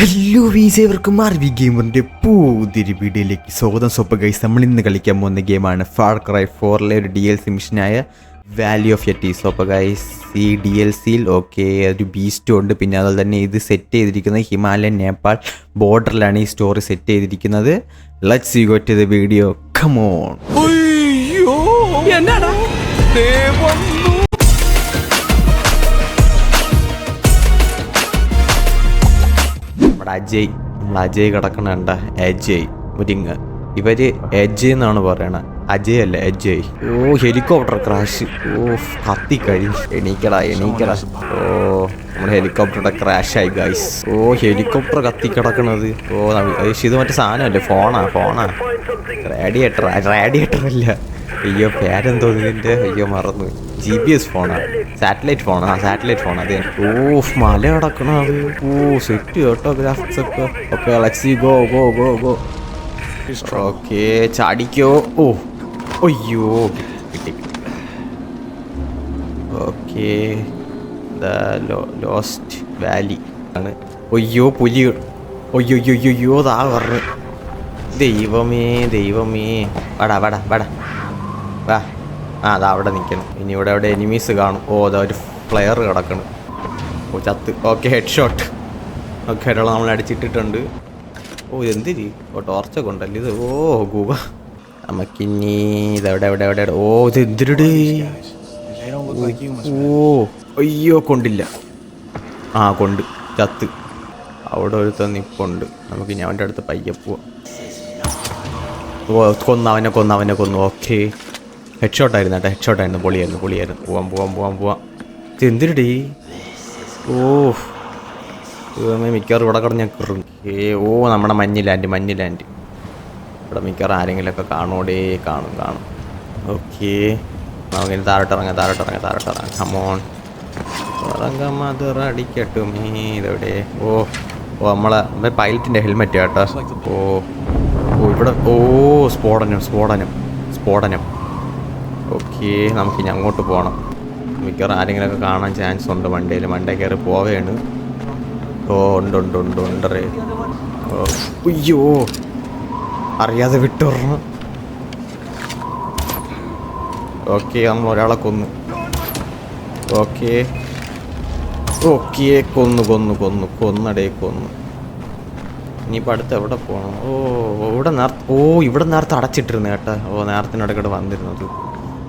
Hello വീസേവർക്കും ആർവി ഗെയിമറിൻ്റെ പുതിയൊരു വീഡിയോയിലേക്ക് സ്വാഗതം. സൂപ്പർ ഗൈസ്, നമ്മൾ ഇന്ന് കളിക്കാൻ പോകുന്ന ഗെയിമാണ് ഫാർ ക്രൈ 4ലെ ഒരു DLC മിഷനായ valley of yetis. Super guys, ഈ DLC-യിൽ ഒരു ബീസ്റ്റും ഉണ്ട്. പിന്നെ അതുപോലെ തന്നെ ഇത് സെറ്റ് ചെയ്തിരിക്കുന്നത് ഹിമാലയൻ നേപ്പാൾ ബോർഡറിലാണ് ഈ സ്റ്റോറി സെറ്റ് ചെയ്തിരിക്കുന്നത്. Let's go to the video, come on. Ajay കിടക്കണണ്ട, അജയ് മുരിങ്ങ. ഇവര് അജയ് എന്നാണ് പറയണത്, അജയ് അല്ല അജയ്. Helicopter crash. കത്തിക്കഴിഞ്ഞു. എണീക്കടാ. നമ്മുടെ ഹെലികോപ്റ്ററുടെ ക്രാഷ് ആയി ഗൈസ്. ഹെലികോപ്റ്റർ കത്തിക്കിടക്കണത്. ഇത് മറ്റേ സാധനമല്ലേ, ഫോണാ. റേഡിയേറ്റർ അല്ല. അയ്യോ, പേരെന്തോ ഇതിൻ്റെ. അയ്യോ, മറന്നു. GPS ഫോണാണ്, സാറ്റലൈറ്റ് ഫോൺ. അതെ. മല കിടക്കണം അത്. സെറ്റ് കേട്ടോ, ഗ്രാഫിക്സ് ഒക്കെ. Let's go. ചാടിക്കോ. അയ്യോ, കിട്ടി. ലോസ്റ്റ് വാലി ആണ്. അയ്യോ, പുലി. അയ്യോ, താ പറഞ്ഞു. ദൈവമേ. വാടാ. വാ. അതാ അവിടെ നിൽക്കണം. ഇനി ഇവിടെ എനിമീസ് കാണും. അതാ ഒരു ഫ്ലെയർ കിടക്കണം. ചത്ത്. Head shot. ഒരാൾ നമ്മൾ അടിച്ചിട്ടിട്ടുണ്ട്. എന്തിരി. ടോർച്ചൊക്കെ ഉണ്ടല്ലോ ഇത്. ഗൂഗ. നമുക്കിനി ഇതെവിടെ. ഇത് എന്തിരുടെ. അയ്യോ, കൊണ്ടില്ല. കൊണ്ട് ചത്ത്. അവിടെ ഒരുത്ത നിപ്പുണ്ട്. നമുക്കിനി അവൻ്റെ അടുത്ത് പയ്യെ പോവാം. അവനെ കൊന്നു. ഓക്കെ, ഹെഡ് ഷോട്ടായിരുന്നു. പൊളിയായിരുന്നു. പോവാം. എന്തിനടി. മിക്കവാറും ഇവിടെ കിടന്ന് ഞാൻ കയറും. നമ്മുടെ മഞ്ഞ് ലാൻഡ്. ഇവിടെ മിക്കവാറും ആരെങ്കിലുമൊക്കെ കാണും. ഓക്കെ, നമുക്കിനി താഴോട്ടിറങ്ങാം. കമോൺ, ഇറങ്ങാം. അത് അടിക്കട്ടും. ഇതെവിടെ. നമ്മളെ പൈലറ്റിൻ്റെ ഹെൽമെറ്റ് കേട്ടോ. ഇവിടെ. സ്ഫോടനം. ഓക്കെ, നമുക്കിനി അങ്ങോട്ട് പോകണം. മിക്കവാറും ആരെങ്കിലുമൊക്കെ കാണാൻ ചാൻസ് ഉണ്ട്. മണ്ടേ കയറി പോവുകയാണ്. ഉണ്ട്. അയ്യോ, അറിയാതെ വിട്ടുറണം. ഓക്കെ, നമ്മൾ ഒരാളെ കൊന്നു. ഓക്കെ, കൊന്നു. ഇനിയിപ്പോൾ അടുത്ത് എവിടെ പോകണം? ഇവിടെ നേരത്തെ അടച്ചിട്ടിരുന്നു കേട്ടോ. നേരത്തിനിടയ്ക്കിടെ വന്നിരുന്നത്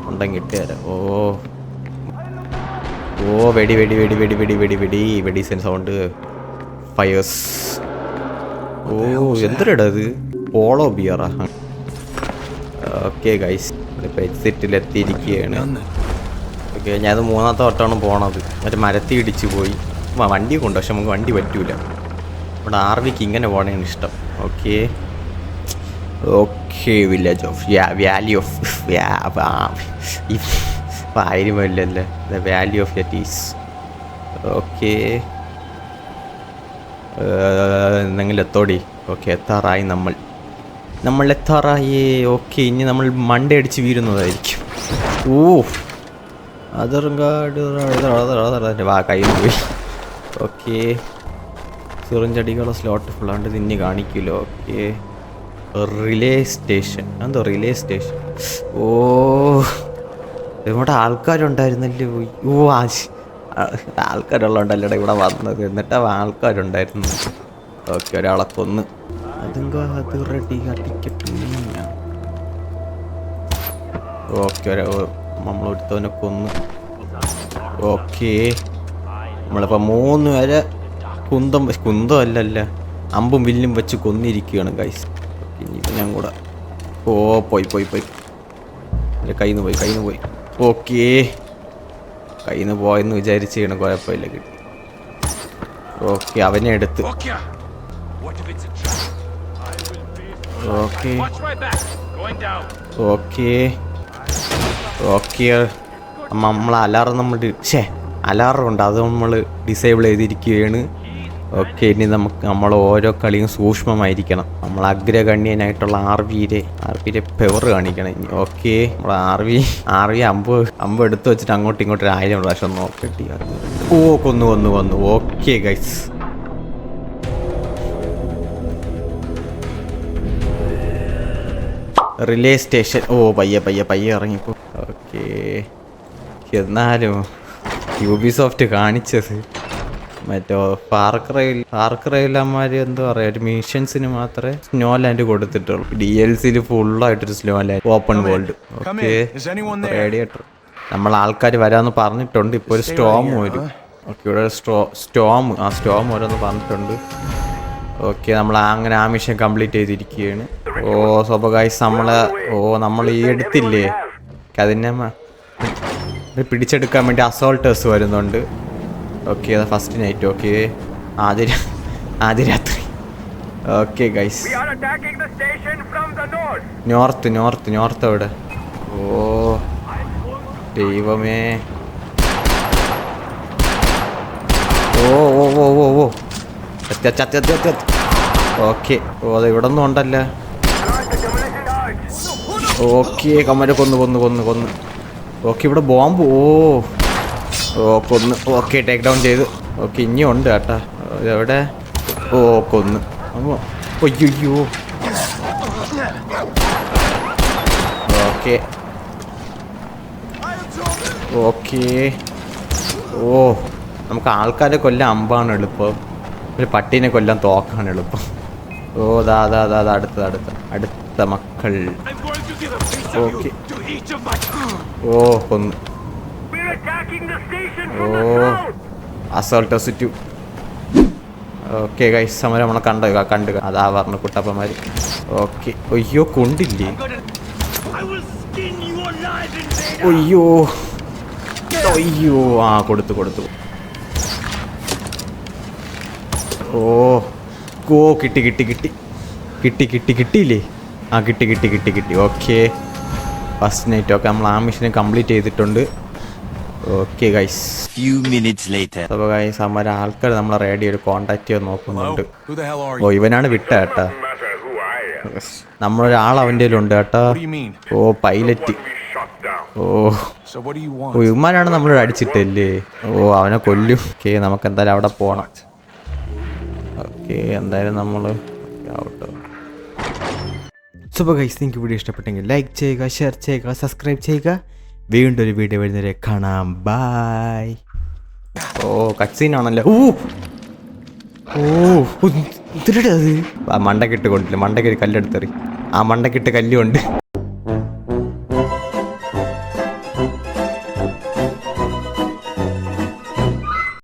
ഉണ്ടെങ്കിൽ ഇട്ടുതരാം. വെടി സൗണ്ട്. ഫയേഴ്സ്. എന്തിനാ അത്? പോളോ ബിയറാ. ഓക്കെ ഗൈസ്, ഇപ്പോൾ എക്സിറ്റിലെത്തിയിരിക്കുകയാണ്. ഓക്കെ, ഞാനത് 3ാമത്തെ വട്ടമാണ് പോണത്. മറ്റേ മരത്തി ഇടിച്ച് പോയി. വണ്ടി കൊണ്ട്, പക്ഷെ നമുക്ക് വണ്ടി പറ്റൂല. ഇവിടെ RVക്ക് ഇങ്ങനെ പോകണേണ് ഇഷ്ടം. Okay, village of valley of ആയിരുമല്ലേ, വാലി ഓഫ് യെറ്റീസ്. ഓക്കെ, എന്തെങ്കിലും എത്തോടി. ഓക്കെ, എത്താറായി. നമ്മൾ എത്താറായി. ഓക്കെ, ഇനി നമ്മൾ മണ്ട അടിച്ച് വീഴുന്നതായിരിക്കും. കയ്യിൽ പോയി. ഓക്കെ, സിറിഞ്ചടികളോ സ്ലോട്ട് ഫുള്ളാണ്ട് തിന്നി കാണിക്കുമല്ലോ. Okay, relay station. ഇവിടെ ആൾക്കാരുണ്ടായിരുന്നല്ലേ. ആൾക്കാരുള്ളതുകൊണ്ടല്ലേ ഇവിടെ വന്നത്. എന്നിട്ട് ആൾക്കാരുണ്ടായിരുന്നു. ഓക്കെ, ഒരാളെ കൊന്ന്. അത് റെഡി അടിക്കട്ടെ. ഓക്കെ, നമ്മളൊരുത്തവനെ കൊന്നു. ഓക്കെ, നമ്മളിപ്പോൾ 3 പേരെ കുന്തം അല്ലല്ല, അമ്പും വില്ലും വെച്ച് കൊന്നിരിക്കുകയാണ് ഗൈസ്. ഇനിയിപ്പോൾ ഞാൻ കൂടെ. പോയി. കയ്യിൽ നിന്ന് പോയി. ഓക്കെ, കയ്യിൽ നിന്ന് പോയെന്ന് വിചാരിച്ചാണ്. കുഴപ്പമില്ല, കിട്ടി. ഓക്കെ, അവനെ എടുത്ത്. ഓക്കെ, നമ്മൾ അലാറം ഉണ്ട്, അത് നമ്മൾ ഡിസേബിൾ ചെയ്തിരിക്കുകയാണ്. ഓക്കെ, ഇനി നമ്മൾ ഓരോ കളിയും സൂക്ഷ്മമായിരിക്കണം. നമ്മൾ അഗ്രഗണ്യനായിട്ടുള്ള ആർവിയുടെ പവർ കാണിക്കണം ഇനി. ഓക്കെ, നമ്മൾ ആർവി അമ്പ് എടുത്ത് വെച്ചിട്ട് അങ്ങോട്ടും ഇങ്ങോട്ടും 1000 പ്രാവശ്യം നോക്കട്ടി. കൊന്നു. Okay guys, relay station. ഓ പയ്യെ ഇറങ്ങിപ്പോ. ഓക്കേ, എന്നാലും യൂബിസോഫ്റ്റ് കാണിച്ചത് മറ്റോ ഫാർക്രൈലന്മാർ എന്താ പറയുക, ഒരു മിഷൻസിന് മാത്രമേ സ്നോ ലാൻഡ് കൊടുത്തിട്ടുള്ളൂ. DLC ഫുള്ളായിട്ടൊരു snow land open world. Okay, radiator നമ്മൾ ആൾക്കാർ വരാമെന്ന് പറഞ്ഞിട്ടുണ്ട്. ഇപ്പോൾ ഒരു സ്റ്റോം വരും. ഓക്കെ, ഇവിടെ സ്റ്റോം ഓരോന്ന് പറഞ്ഞിട്ടുണ്ട്. ഓക്കെ, നമ്മൾ അങ്ങനെ ആ മിഷൻ കംപ്ലീറ്റ് ചെയ്തിരിക്കുകയാണ്. ഗൈസ് നമ്മൾ ഈ എടുത്തില്ലേ, അതിനെ പിടിച്ചെടുക്കാൻ വേണ്ടി അസോൾട്ടേഴ്സ് വരുന്നുണ്ട്. ഓക്കെ, അത് ഫസ്റ്റ് നൈറ്റ്. ഓക്കെ, ആദ്യ രാത്രി. ഓക്കെ ഗൈസ്, നോർത്ത് അവിടെ. ഓ ദൈവമേ. ഓ ഓക്കെ, അത് ഇവിടെ ഒന്നും ഉണ്ടല്ലോ. ഓക്കെ, കമ്മരെ കൊന്ന്. ഓക്കെ, ഇവിടെ ബോംബ്. കൊന്ന്. ഓക്കെ, ടേക്ക് ഡൗൺ ചെയ്ത്. ഓക്കെ, ഇനിയും ഉണ്ട് കേട്ടാ. എവിടെ? കൊന്ന്. അയ്യോ. ഓക്കെ. നമുക്ക് ആൾക്കാരെ കൊല്ലാൻ അമ്പാണ് എളുപ്പം, ഒരു പട്ടീനെ കൊല്ലാൻ തോക്കാണ് എളുപ്പം. അടുത്ത മക്കൾ. ഓക്കെ, കൊന്നു. Assault situ. ഓക്കെ ഗൈസ്, സമരം നമ്മളെ കണ്ടു അതാ പറഞ്ഞു കുട്ടപ്പന്മാര്. ഓക്കെ, അയ്യോ കൊണ്ടില്ലേ. അയ്യോ കൊടുത്തു. കിട്ടിയില്ലേ? കിട്ടി. Okay, first night. ഓക്കെ, നമ്മൾ ആ മിഷനെ കംപ്ലീറ്റ് ചെയ്തിട്ടുണ്ട്. ഓക്കെ ഗൈസ്, അപ്പോൾ ഗൈസ് അമ്മ ആൾക്കാർ നമ്മളെ റേഡിയോ കോണ്ടാക്ട് ചെയ്ത് നോക്കുന്നുണ്ട്. ഇവനാണ് കേട്ടാ. നമ്മളൊരാൾ അവൻ്റെ ഉണ്ട് കേട്ടാ. പൈലറ്റ്. ഇവന്മാരാണ് നമ്മളോട് അടിച്ചിട്ടല്ലേ. അവനെ കൊല്ലും. ഓക്കെ, നമുക്ക് എന്തായാലും അവിടെ പോണം. ഓക്കെ, എന്തായാലും നമ്മൾ ഔട്ടോ. സോ ഗൈസ്, നിങ്ങൾക്ക് വീഡിയോ ഇഷ്ടപ്പെട്ടെങ്കിൽ ലൈക്ക് ചെയ്യുക, ഷെയർ ചെയ്യുക, സബ്സ്ക്രൈബ് ചെയ്യുക. വീണ്ടും ഒരു വീഡിയോ വരുന്നവരെ കാണാം. ബൈ. കട്ട്സീനാണല്ലോ. ഇതിലൂടെ അത് മണ്ടക്കിട്ട് കൊണ്ടില്ല. മണ്ടയ്ക്ക് ഒരു കല്ലെടുത്തെറി. ആ മണ്ടക്കിട്ട് കല്ലുകൊണ്ട്